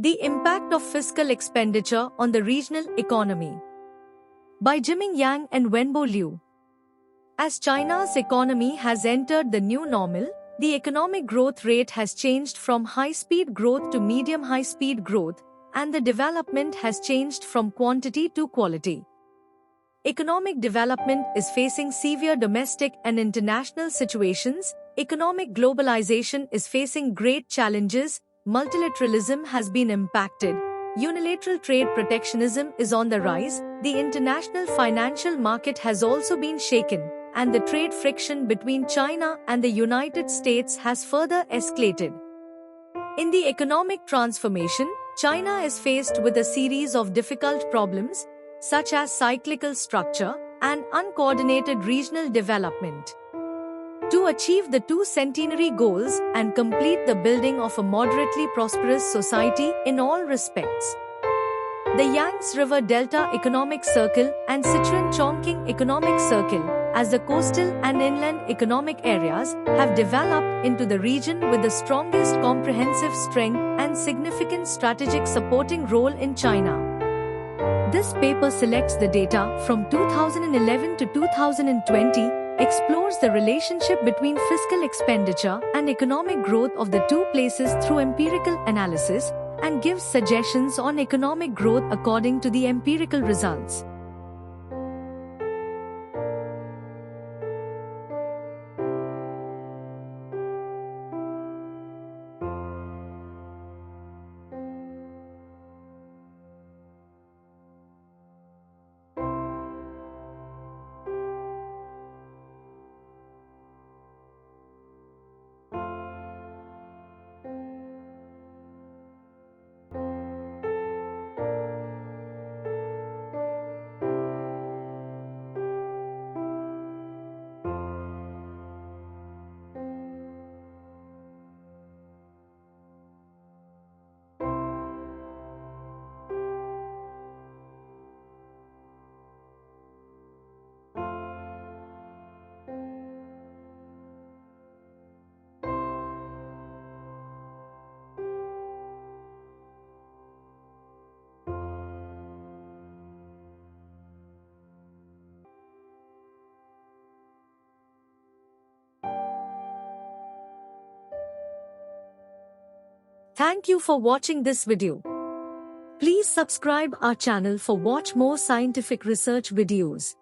The Impact of Fiscal Expenditure on the Regional Economy by Jiming Yang and Wenbo Liu. As China's economy has entered the new normal, the economic growth rate has changed from high-speed growth to medium high-speed growth, and the development has changed from quantity to quality. Economic development is facing severe domestic and international situations. Economic globalization is facing great challenges. Multilateralism has been impacted. Unilateral trade protectionism is on the rise. The international financial market has also been shaken, and the trade friction between China and the United States has further escalated. In the economic transformation, China is faced with a series of difficult problems, such as cyclical structure and uncoordinated regional development. To achieve the two centenary goals and complete the building of a moderately prosperous society in all respects, the Yangtze River Delta Economic Circle and Sichuan-Chongqing Economic Circle, as the coastal and inland economic areas, have developed into the region with the strongest comprehensive strength and significant strategic supporting role in China. This paper selects the data from 2011 to 2020, explores the relationship between fiscal expenditure and economic growth of the two places through empirical analysis, and gives suggestions on economic growth according to the empirical results. Thank you for watching this video. Please subscribe our channel for watch more scientific research videos.